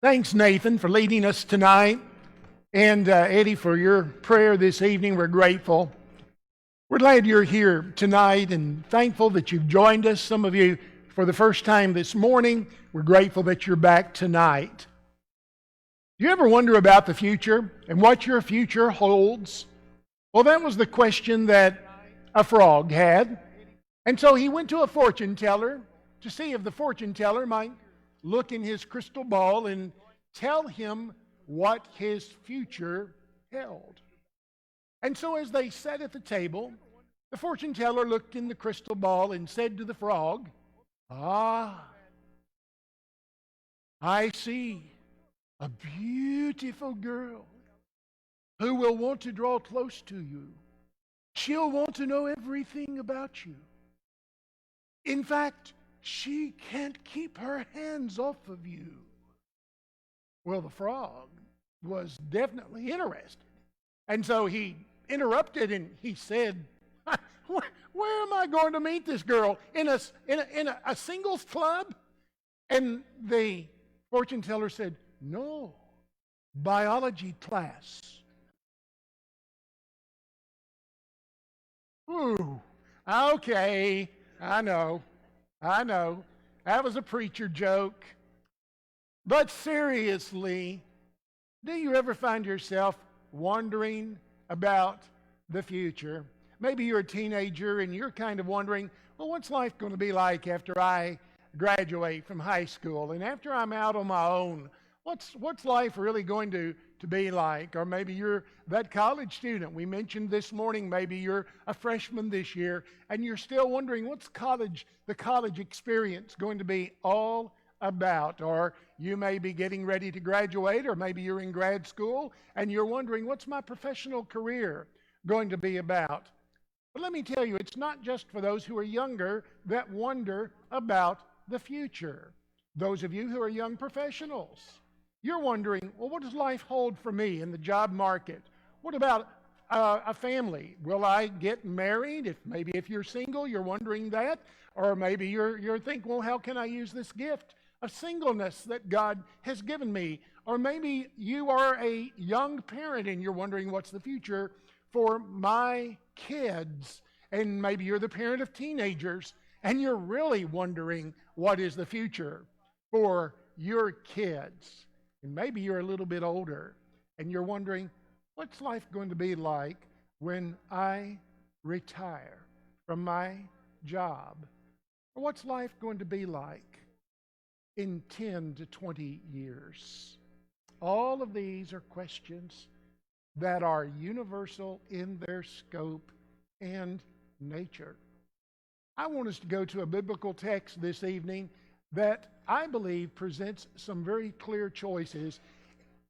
Thanks, Nathan, for leading us tonight. And Eddie, for your prayer this evening. We're grateful. We're glad you're here tonight and thankful that you've joined us. Some of you for the first time this morning. We're grateful that you're back tonight. Do you ever wonder about the future and what your future holds? Well, that was the question that a frog had. And so he went to a fortune teller to see if the fortune teller might look in his crystal ball and tell him what his future held. And so as they sat at the table, the fortune teller looked in the crystal ball and said to the frog, "Ah, I see a beautiful girl who will want to draw close to you. She'll want to know everything about you. In fact, she can't keep her hands off of you." Well, the frog was definitely interested. And so he interrupted and he said, where am I going to meet this girl? In a singles club? And the fortune teller said, "No, biology class." Ooh, okay, I know. That was a preacher joke. But seriously, do you ever find yourself wondering about the future? Maybe you're a teenager and you're kind of wondering, well, what's life going to be like after I graduate from high school and after I'm out on my own? What's life really going to be like? Or maybe you're that college student we mentioned this morning. Maybe you're a freshman this year and you're still wondering, what's the college experience going to be all about? Or you may be getting ready to graduate, or maybe you're in grad school and you're wondering, what's my professional career going to be about? But let me tell you, it's not just for those who are younger that wonder about the future. Those of you who are young professionals, you're wondering, well, what does life hold for me in the job market? What about a family? Will I get married? Maybe if you're single, you're wondering that. Or maybe you're thinking, well, how can I use this gift of singleness that God has given me? Or maybe you are a young parent and you're wondering, what's the future for my kids? And maybe you're the parent of teenagers and you're really wondering, what is the future for your kids? And maybe you're a little bit older and you're wondering, what's life going to be like when I retire from my job? Or what's life going to be like in 10 to 20 years? All of these are questions that are universal in their scope and nature. I want us to go to a biblical text this evening that I believe presents some very clear choices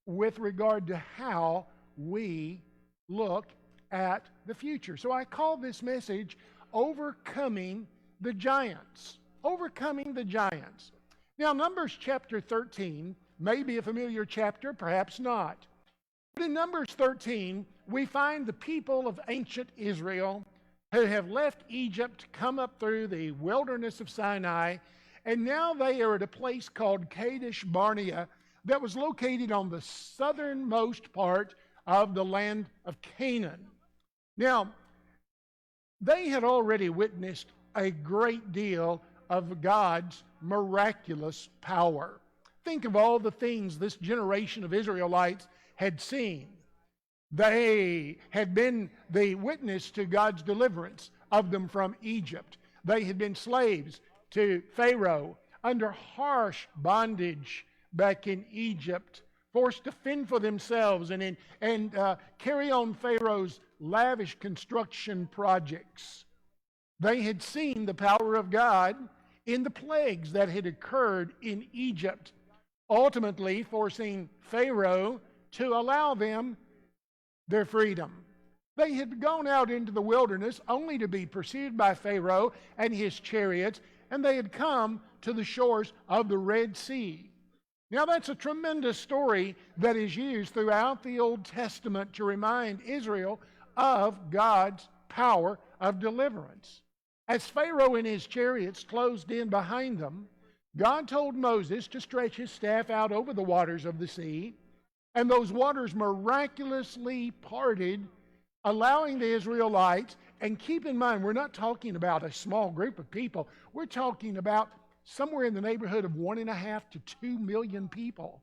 with regard to how we look at the future. So I call this message Overcoming the Giants. Overcoming the Giants. Now, Numbers chapter 13 may be a familiar chapter, perhaps not. But in Numbers 13, we find the people of ancient Israel who have left Egypt, come up through the wilderness of Sinai, and now they are at a place called Kadesh Barnea that was located on the southernmost part of the land of Canaan. Now, they had already witnessed a great deal of God's miraculous power. Think of all the things this generation of Israelites had seen. They had been the witness to God's deliverance of them from Egypt. They had been slaves to Pharaoh under harsh bondage back in Egypt, forced to fend for themselves and carry on Pharaoh's lavish construction projects. They had seen the power of God in the plagues that had occurred in Egypt, ultimately forcing Pharaoh to allow them their freedom. They had gone out into the wilderness only to be pursued by Pharaoh and his chariots, and they had come to the shores of the Red Sea. Now, that's a tremendous story that is used throughout the Old Testament to remind Israel of God's power of deliverance. As Pharaoh and his chariots closed in behind them, God told Moses to stretch his staff out over the waters of the sea, and those waters miraculously parted, allowing the Israelites, and keep in mind, we're not talking about a small group of people. We're talking about somewhere in the neighborhood of 1.5 to 2 million people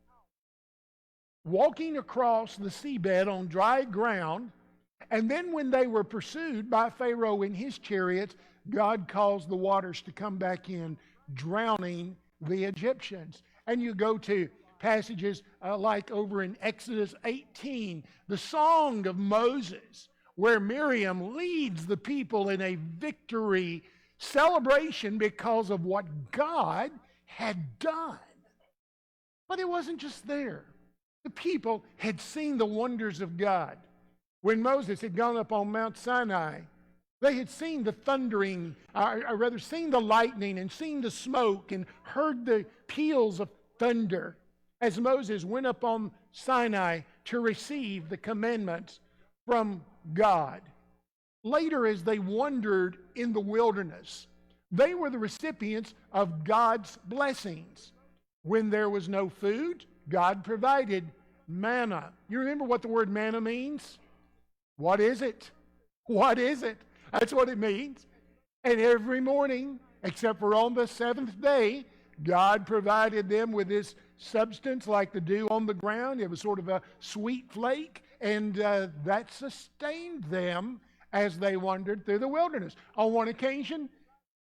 walking across the seabed on dry ground. And then when they were pursued by Pharaoh and his chariots, God caused the waters to come back in, drowning the Egyptians. And you go to passages like over in Exodus 18, the Song of Moses, where Miriam leads the people in a victory celebration because of what God had done. But it wasn't just there. The people had seen the wonders of God. When Moses had gone up on Mount Sinai, they had seen the thundering, or rather seen the lightning and seen the smoke and heard the peals of thunder as Moses went up on Sinai to receive the commandments from God. Later, as they wandered in the wilderness, they were the recipients of God's blessings. When there was no food, God provided manna. You remember what the word manna means? What is it? What is it? That's what it means. And every morning, except for on the seventh day, God provided them with this substance like the dew on the ground. It was sort of a sweet flake, and that sustained them as they wandered through the wilderness. On one occasion,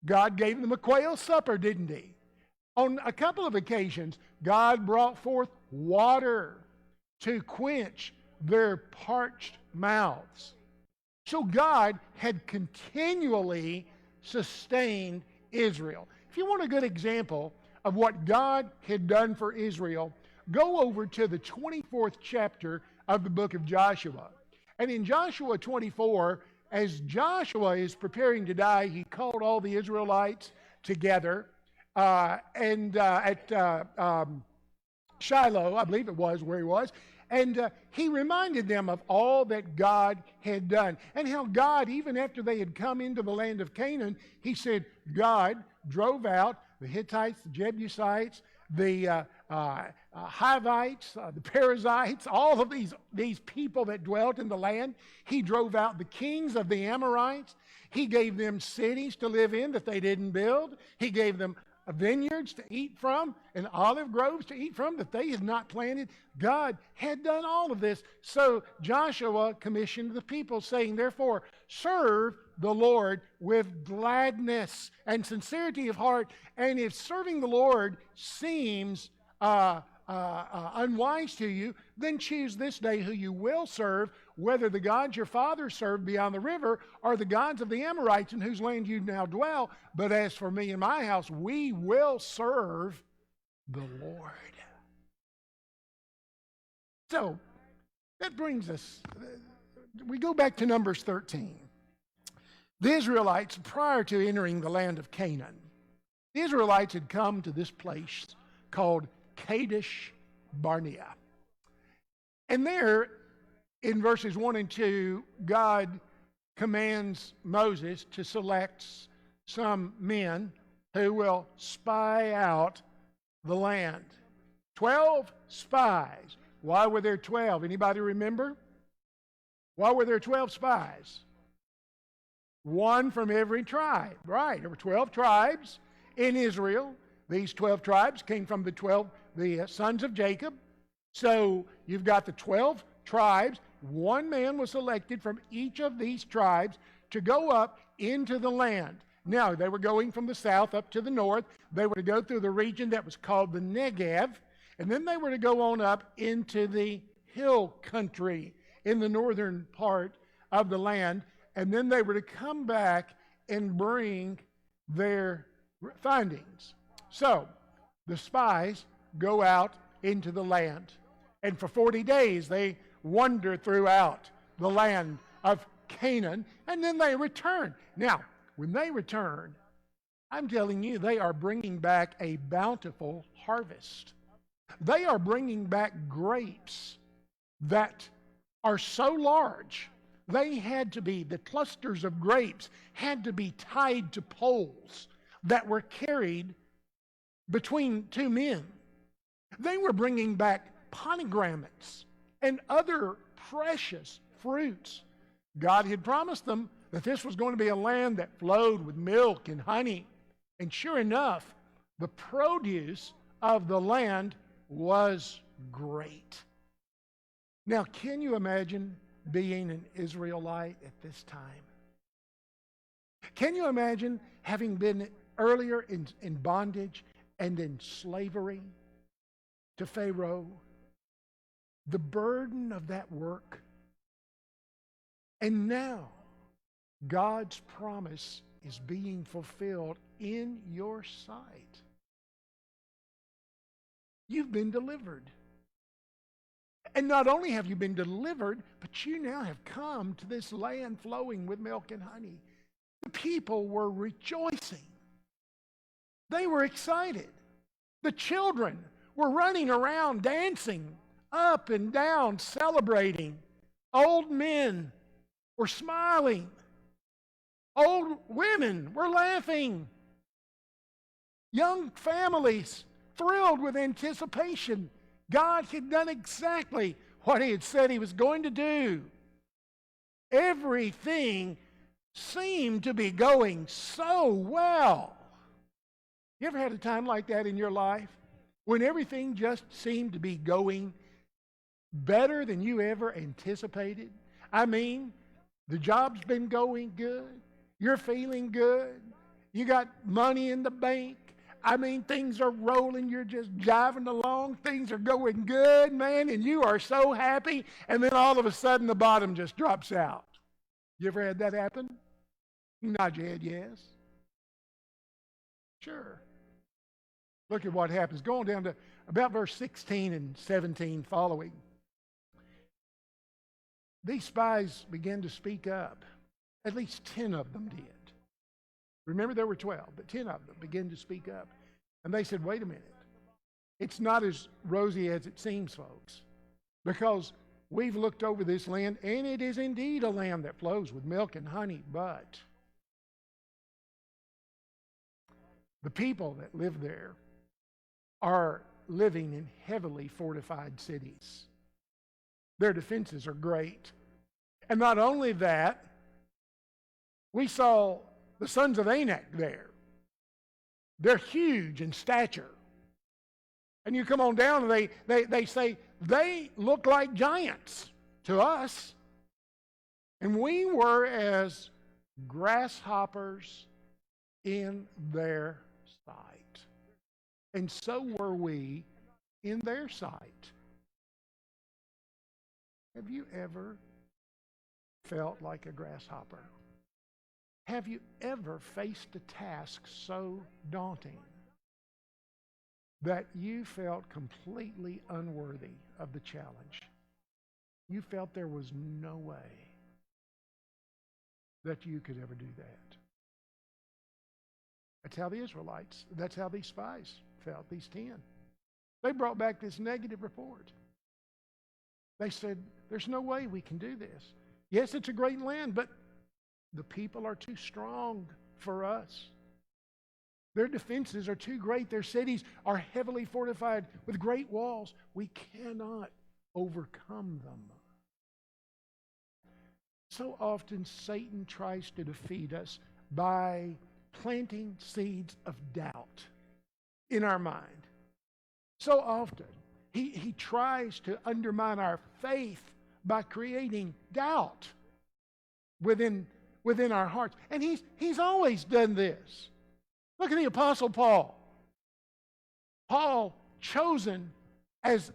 God gave them a quail supper, didn't he? On a couple of occasions, God brought forth water to quench their parched mouths. So God had continually sustained Israel. If you want a good example of what God had done for Israel, go over to the 24th chapter of the book of Joshua. And in Joshua 24, as Joshua is preparing to die, he called all the Israelites together at Shiloh, I believe it was where he was, and he reminded them of all that God had done and how God, even after they had come into the land of Canaan, he said God drove out the Hittites, the Jebusites, the Hivites, the Perizzites, all of these people that dwelt in the land. He drove out the kings of the Amorites. He gave them cities to live in that they didn't build. He gave them vineyards to eat from and olive groves to eat from that they had not planted. God had done all of this. So Joshua commissioned the people, saying, therefore, serve the Lord with gladness and sincerity of heart. And if serving the Lord seems unwise to you, then choose this day who you will serve, whether the gods your fathers served beyond the river or the gods of the Amorites in whose land you now dwell. But as for me and my house, we will serve the Lord. So that brings us, we go back to Numbers 13. The Israelites, prior to entering the land of Canaan, the Israelites had come to this place called Kadesh Barnea. And there, in verses 1 and 2, God commands Moses to select some men who will spy out the land. 12 spies. Why were there 12? Anybody remember? Why were there 12 spies? One from every tribe. Right, there were 12 tribes in Israel. These 12 tribes came from the sons of Jacob. So you've got the 12 tribes. One man was selected from each of these tribes to go up into the land. Now, they were going from the south up to the north. They were to go through the region that was called the Negev, and then they were to go on up into the hill country in the northern part of the land, and then they were to come back and bring their findings. So, the spies go out into the land, and for 40 days they wander throughout the land of Canaan, and then they return. Now, when they return, I'm telling you, they are bringing back a bountiful harvest. They are bringing back grapes that are so large, the clusters of grapes had to be tied to poles that were carried between two men. They were bringing back pomegranates and other precious fruits. God had promised them that this was going to be a land that flowed with milk and honey. And sure enough, the produce of the land was great. Now, can you imagine being an Israelite at this time? Can you imagine having been earlier in bondage and in slavery to Pharaoh? The burden of that work. And now, God's promise is being fulfilled in your sight. You've been delivered. And not only have you been delivered, but you now have come to this land flowing with milk and honey. The people were rejoicing. They were excited. The children were running around dancing up and down, celebrating. Old men were smiling. Old women were laughing. Young families thrilled with anticipation. God had done exactly what He had said He was going to do. Everything seemed to be going so well. You ever had a time like that in your life? When everything just seemed to be going better than you ever anticipated? I mean, the job's been going good. You're feeling good. You got money in the bank. I mean, things are rolling. You're just jiving along. Things are going good, man, and you are so happy. And then all of a sudden, the bottom just drops out. You ever had that happen? You nod your head, yes. Sure. Look at what happens. Going down to about verse 16 and 17 following. These spies began to speak up. At least 10 of them did. Remember, there were 12, but 10 of them began to speak up. And they said, wait a minute. It's not as rosy as it seems, folks. Because we've looked over this land, and it is indeed a land that flows with milk and honey. But the people that live there are living in heavily fortified cities. Their defenses are great. And not only that, we saw the sons of Anak there. They're huge in stature. And you come on down and they say, they look like giants to us. And we were as grasshoppers in their sight. And so were we in their sight. Have you ever felt like a grasshopper? Have you ever faced a task so daunting that you felt completely unworthy of the challenge? You felt there was no way that you could ever do that. That's how the Israelites, that's how these spies felt, these 10. They brought back this negative report. They said, there's no way we can do this. Yes, it's a great land, but the people are too strong for us. Their defenses are too great. Their cities are heavily fortified with great walls. We cannot overcome them. So often Satan tries to defeat us by planting seeds of doubt in our mind. So often he tries to undermine our faith by creating doubt within our hearts. And he's always done this. Look at the Apostle Paul. Paul, chosen as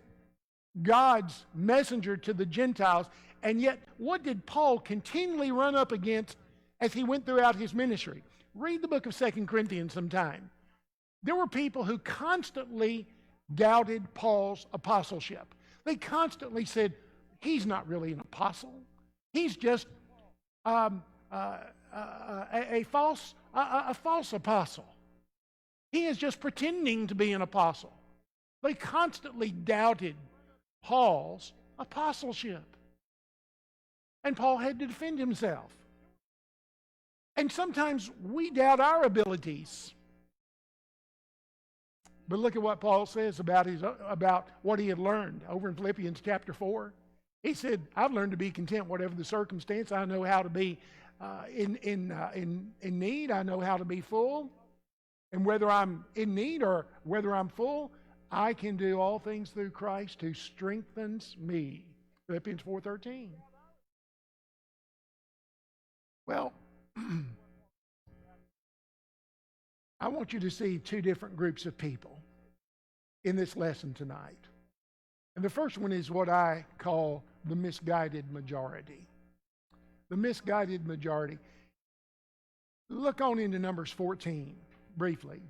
God's messenger to the Gentiles, and yet what did Paul continually run up against as he went throughout his ministry? Read the book of 2 Corinthians sometime. There were people who constantly doubted Paul's apostleship. They constantly said, he's not really an apostle. He's just a false apostle. He is just pretending to be an apostle. They constantly doubted Paul's apostleship. And Paul had to defend himself. And sometimes we doubt our abilities. But look at what Paul says about what he had learned over in Philippians chapter 4. He said, I've learned to be content whatever the circumstance. I know how to be in need. I know how to be full. And whether I'm in need or whether I'm full, I can do all things through Christ who strengthens me. Philippians 4:13. Well, I want you to see two different groups of people in this lesson tonight. And the first one is what I call the misguided majority. The misguided majority. Look on into Numbers 14 briefly.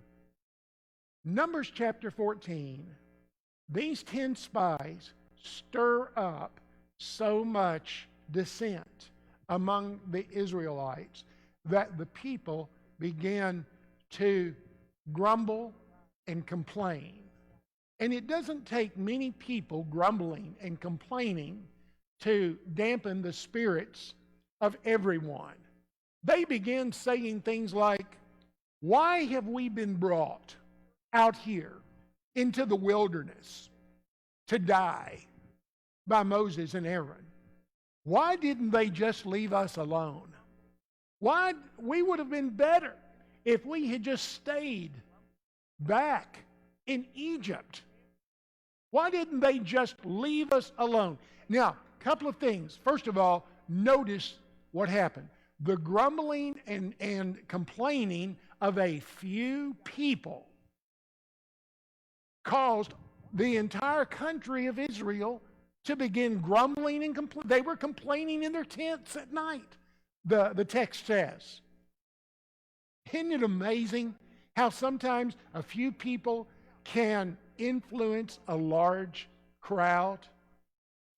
Numbers chapter 14. These 10 spies stir up so much dissent among the Israelites that the people began to grumble and complain. And it doesn't take many people grumbling and complaining to dampen the spirits of everyone. They began saying things like, why have we been brought out here into the wilderness to die by Moses and Aaron? Why didn't they just leave us alone? Why? We would have been better if we had just stayed back in Egypt. Why didn't they just leave us alone? Now, a couple of things. First of all, notice what happened. The grumbling and complaining of a few people caused the entire country of Israel to begin grumbling and complaining. They were complaining in their tents at night, the text says. Isn't it amazing how sometimes a few people can influence a large crowd?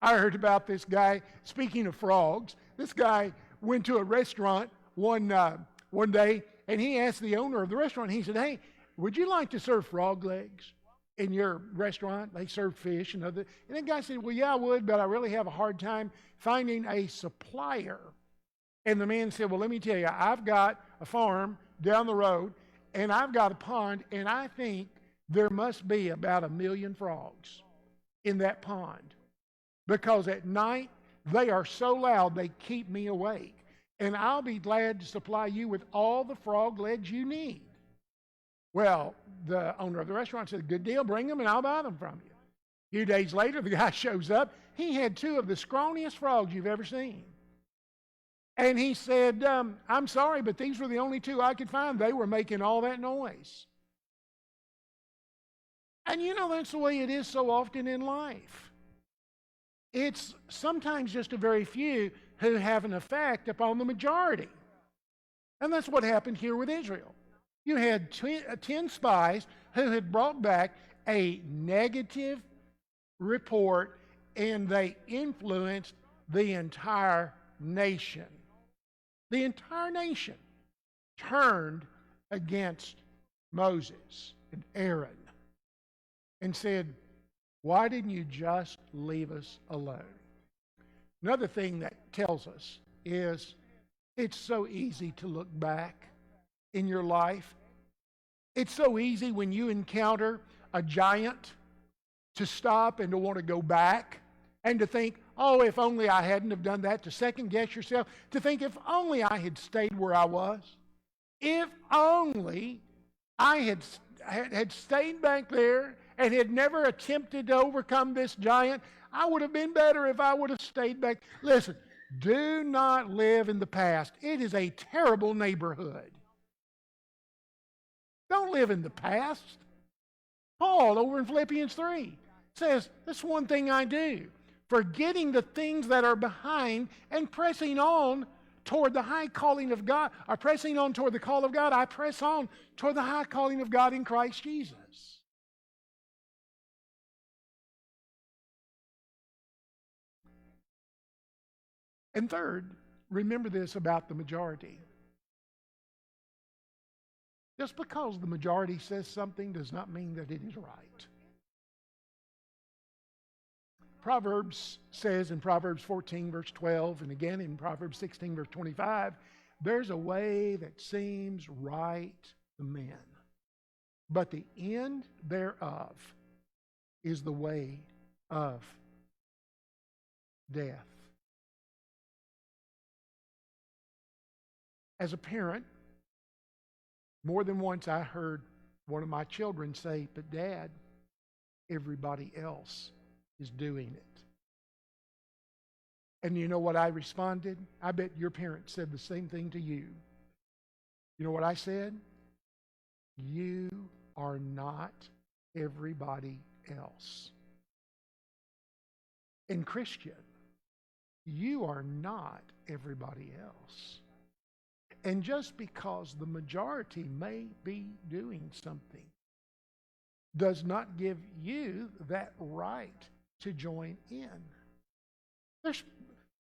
I heard about this guy, speaking of frogs, this guy went to a restaurant one day, and he asked the owner of the restaurant, he said, hey, would you like to serve frog legs in your restaurant? They serve fish and other. And the guy said, well, yeah, I would, but I really have a hard time finding a supplier. And the man said, well, let me tell you, I've got a farm down the road, and I've got a pond, and I think there must be about 1 million frogs in that pond. Because at night, they are so loud, they keep me awake. And I'll be glad to supply you with all the frog legs you need. Well, the owner of the restaurant said, good deal, bring them and I'll buy them from you. A few days later, the guy shows up. He had 2 of the scrawniest frogs you've ever seen. And he said, I'm sorry, but these were the only 2 I could find. They were making all that noise. And you know, that's the way it is so often in life. It's sometimes just a very few who have an effect upon the majority. And that's what happened here with Israel. You had 10 spies who had brought back a negative report, and they influenced the entire nation. The entire nation turned against Moses and Aaron and said, why didn't you just leave us alone? Another thing that tells us is it's so easy to look back in your life. It's so easy when you encounter a giant to stop and to want to go back and to think, oh, if only I hadn't have done that, to second guess yourself, to think if only I had stayed where I was, if only I had stayed back there and had never attempted to overcome this giant, I would have been better if I would have stayed back. Listen, do not live in the past. It is a terrible neighborhood. Don't live in the past. Paul, over in Philippians 3, says, this one thing I do, forgetting the things that are behind and pressing on toward the high calling of God, or pressing on toward the call of God, I press on toward the high calling of God in Christ Jesus. And third, remember this about the majority. Just because the majority says something does not mean that it is right. Proverbs says in Proverbs 14, verse 12, and again in Proverbs 16, verse 25, there's a way that seems right to men, but the end thereof is the way of death. As a parent, more than once I heard one of my children say, "But Dad, everybody else is doing it." And you know what I responded? I bet your parents said the same thing to you. You know what I said? You are not everybody else. And Christian, you are not everybody else. And just because the majority may be doing something does not give you that right to join in. There's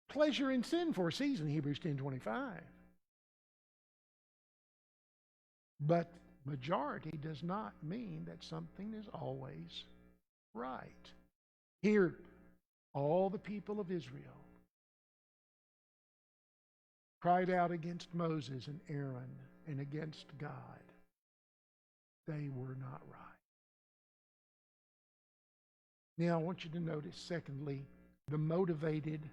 pleasure in sin for a season, Hebrews 10:25. But majority does not mean that something is always right. Here, all the people of Israel cried out against Moses and Aaron and against God. They were not right. Now, I want you to notice, secondly, the motivated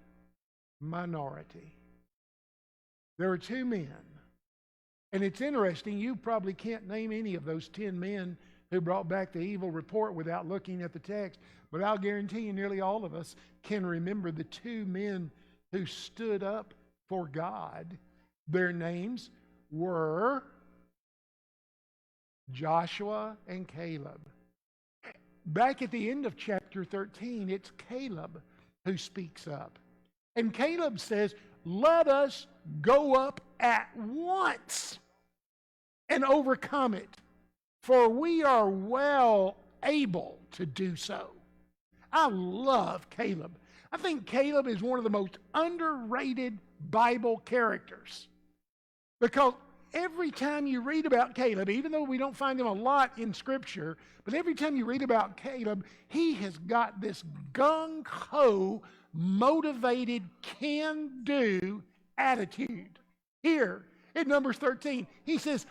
minority. There are 2 men. And it's interesting, you probably can't name any of those 10 men who brought back the evil report without looking at the text. But I'll guarantee you nearly all of us can remember the 2 men who stood up for God. Their names were Joshua and Caleb. Back at the end of chapter 13, it's Caleb who speaks up. And Caleb says, "Let us go up at once and overcome it, for we are well able to do so." I love Caleb. I think Caleb is one of the most underrated Bible characters, because every time you read about Caleb, even though we don't find him a lot in Scripture, but every time you read about Caleb, he has got this gung-ho, motivated, can-do attitude. Here in Numbers 13, he says,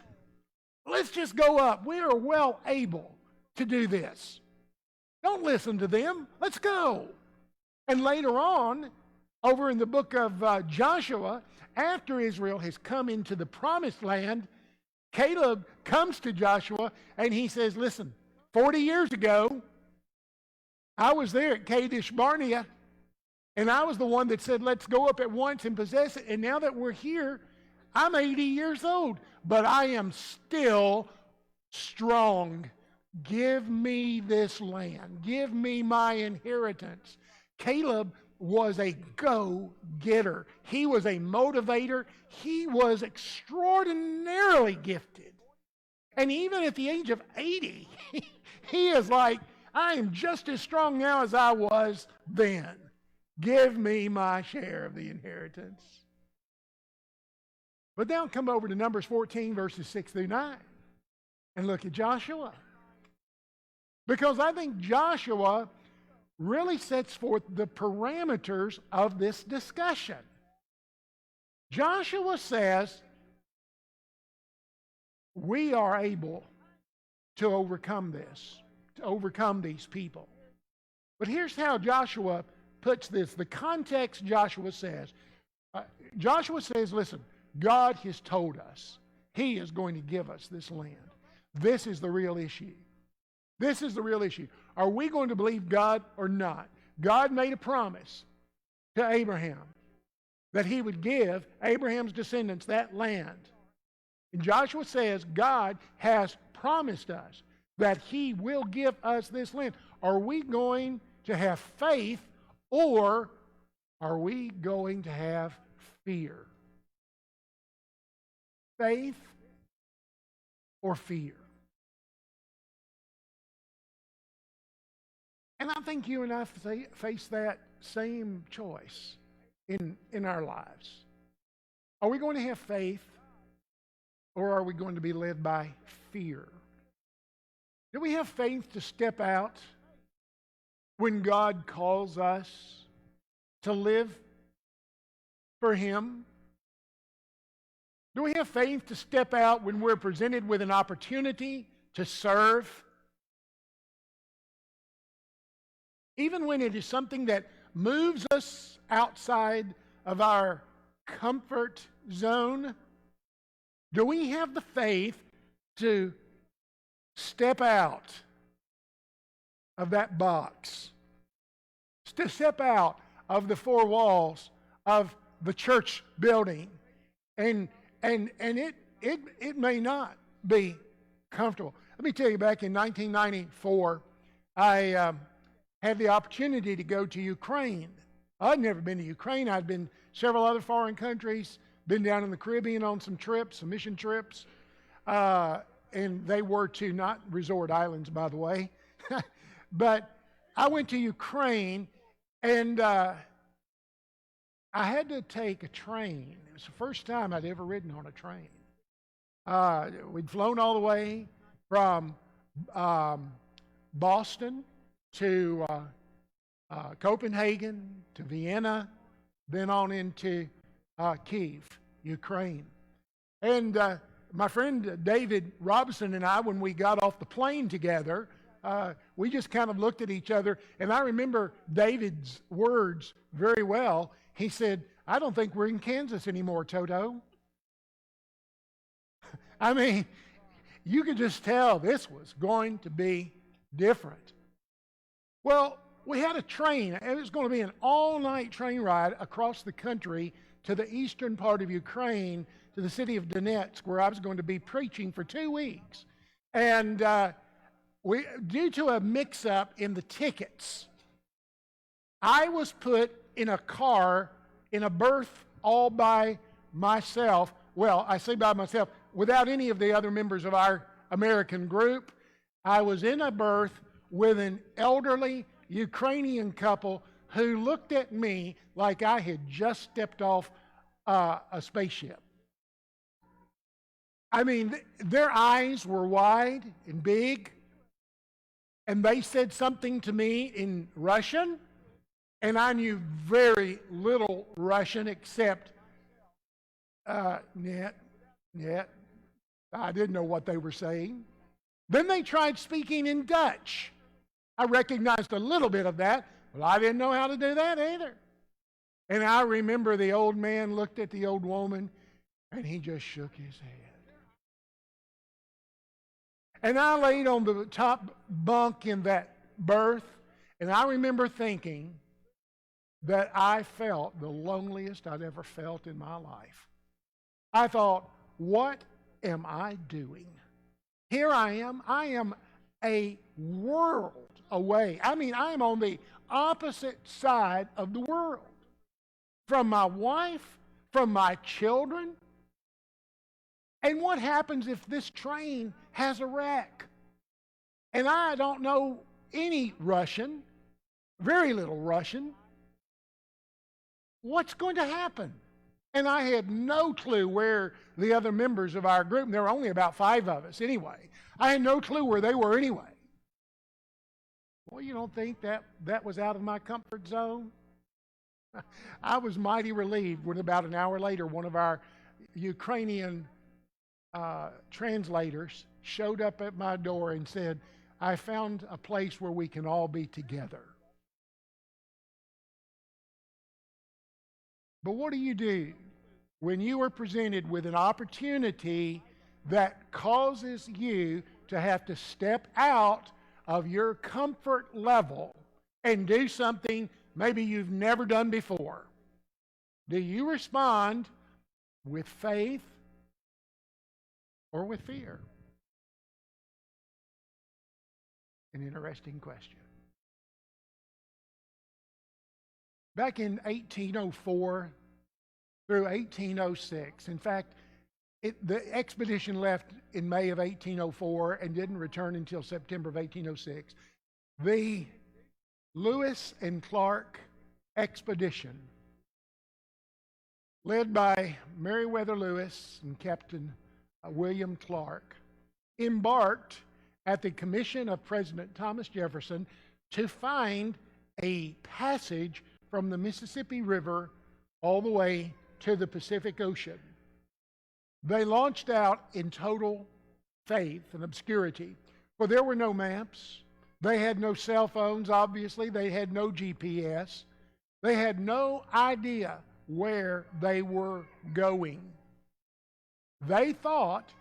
"Let's just go up. We are well able to do this. Don't listen to them. Let's go." And later on, over in the book of Joshua, after Israel has come into the promised land, Caleb comes to Joshua and he says, "Listen, 40 years ago, I was there at Kadesh Barnea, and I was the one that said, 'Let's go up at once and possess it.' And now that we're here, I'm 80 years old, but I am still strong. Give me this land. Give me my inheritance." Caleb was a go-getter. He was a motivator. He was extraordinarily gifted. And even at the age of 80, he is like, "I am just as strong now as I was then. Give me my share of the inheritance." But now come over to Numbers 14, verses 6 through 9, and look at Joshua. Because I think Joshua really sets forth the parameters of this discussion. Joshua says, we are able to overcome this, to overcome these people. But here's how Joshua puts this. The context Joshua says, listen, God has told us He is going to give us this land. This is the real issue. This is the real issue. Are we going to believe God or not? God made a promise to Abraham that He would give Abraham's descendants that land. And Joshua says God has promised us that He will give us this land. Are we going to have faith, or are we going to have fear? Faith or fear? And I think you and I face that same choice in our lives. Are we going to have faith, or are we going to be led by fear? Do we have faith to step out when God calls us to live for Him? Do we have faith to step out when we're presented with an opportunity to serve, even when it is something that moves us outside of our comfort zone, do we have the faith to step out of that box, to step out of the four walls of the church building? And it may not be comfortable. Let me tell you, back in 1994, I had the opportunity to go to Ukraine. I'd never been to Ukraine. I'd been several other foreign countries, been down in the Caribbean on some trips, some mission trips. And they were to not resort islands, by the way. But I went to Ukraine, and I had to take a train. It was the first time I'd ever ridden on a train. We'd flown all the way from Boston to Copenhagen to Vienna, then on into Kyiv, Ukraine. And my friend David Robinson and I, when we got off the plane together, we just kind of looked at each other, and I remember David's words very well. He said, "I don't think we're in Kansas anymore, Toto." I mean, you could just tell this was going to be different. Well, we had a train. It was going to be an all-night train ride across the country to the eastern part of Ukraine, to the city of Donetsk, where I was going to be preaching for 2 weeks. And due to a mix-up in the tickets, I was put in a car, in a berth all by myself. Well, I say by myself, without any of the other members of our American group. I was in a berth with an elderly Ukrainian couple who looked at me like I had just stepped off a spaceship. I mean, their eyes were wide and big, and they said something to me in Russian, and I knew very little Russian except net. I didn't know what they were saying. Then they tried speaking in Dutch. I recognized a little bit of that, but I didn't know how to do that either. And I remember the old man looked at the old woman, and he just shook his head. And I laid on the top bunk in that berth, and I remember thinking that I felt the loneliest I'd ever felt in my life. I thought, what am I doing? Here I am a world away. I mean, I am on the opposite side of the world. From my wife, from my children. And what happens if this train has a wreck? And I don't know any Russian, very little Russian. What's going to happen? And I had no clue where the other members of our group, and there were only about 5 of us anyway, I had no clue where they were anyway. Well, you don't think that was out of my comfort zone? I was mighty relieved when about an hour later, one of our Ukrainian translators showed up at my door and said, I found a place where we can all be together. But what do you do when you are presented with an opportunity that causes you to have to step out of your comfort level and do something maybe you've never done before? Do you respond with faith or with fear? An interesting question. Back in 1804 through 1806, in fact, the expedition left in May of 1804 and didn't return until September of 1806. The Lewis and Clark expedition, led by Meriwether Lewis and Captain William Clark, embarked at the commission of President Thomas Jefferson to find a passage from the Mississippi River all the way to the Pacific Ocean. They launched out in total faith and obscurity. Well, there were no maps. They had no cell phones, obviously. They had no GPS. They had no idea where they were going. They thought,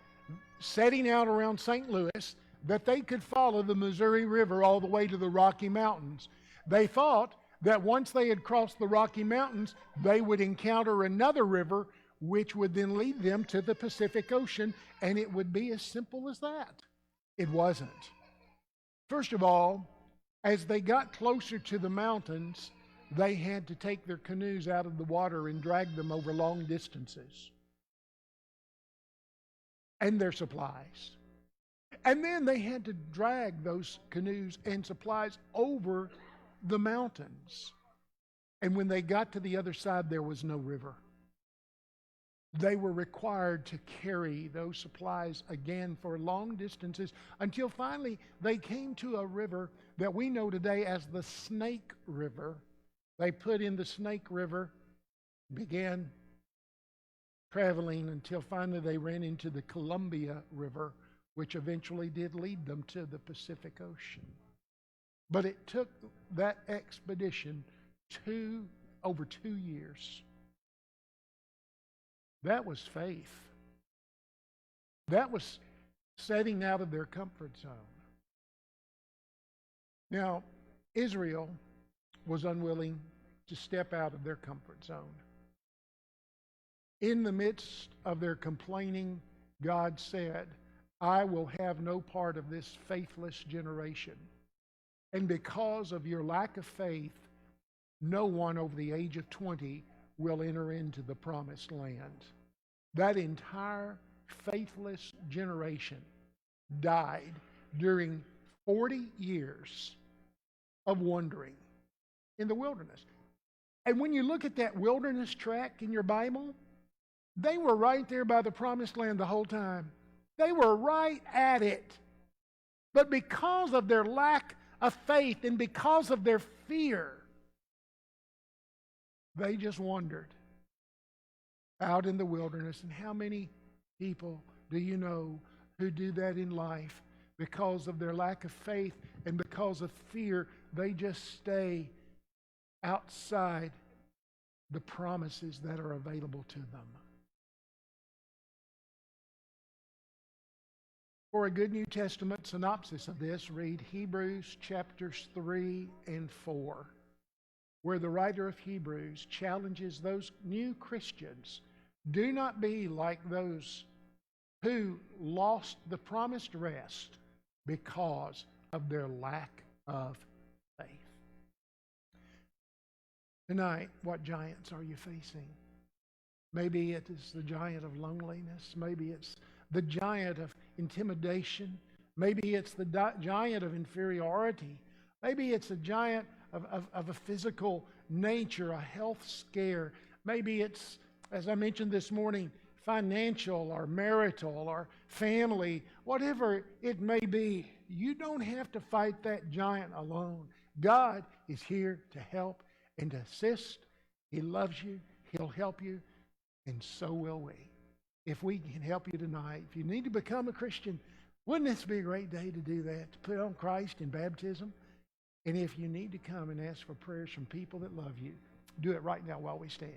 setting out around St. Louis, that they could follow the Missouri River all the way to the Rocky Mountains. They thought that once they had crossed the Rocky Mountains, they would encounter another river, which would then lead them to the Pacific Ocean, and it would be as simple as that. It wasn't. First of all, as they got closer to the mountains, they had to take their canoes out of the water and drag them over long distances, and their supplies. And then they had to drag those canoes and supplies over the mountains. And when they got to the other side, there was no river. They were required to carry those supplies again for long distances until finally they came to a river that we know today as the Snake River. They put in the Snake River, began traveling until finally they ran into the Columbia River, which eventually did lead them to the Pacific Ocean. But it took that expedition over 2 years. That was faith. That was setting out of their comfort zone. Now, Israel was unwilling to step out of their comfort zone. In the midst of their complaining, God said, I will have no part of this faithless generation. And because of your lack of faith, no one over the age of 20 will enter into the promised land. That entire faithless generation died during 40 years of wandering in the wilderness. And when you look at that wilderness track in your Bible, they were right there by the promised land the whole time. They were right at it. But because of their lack of faith and because of their fear, they just wandered out in the wilderness. And how many people do you know who do that in life? Because of their lack of faith and because of fear, they just stay outside the promises that are available to them. For a good New Testament synopsis of this, read Hebrews chapters 3 and 4, where the writer of Hebrews challenges those new Christians. Do not be like those who lost the promised rest because of their lack of faith. Tonight, what giants are you facing? Maybe it is the giant of loneliness. Maybe it's the giant of intimidation. Maybe it's the giant of inferiority. Maybe it's a giant of a physical nature, a health scare. Maybe it's, as I mentioned this morning, financial or marital or family, whatever it may be. You don't have to fight that giant alone. God is here to help and to assist. He loves you. He'll help you. And so will we. If we can help you tonight, if you need to become a Christian, wouldn't this be a great day to do that? To put on Christ in baptism? And if you need to come and ask for prayers from people that love you, do it right now while we stand.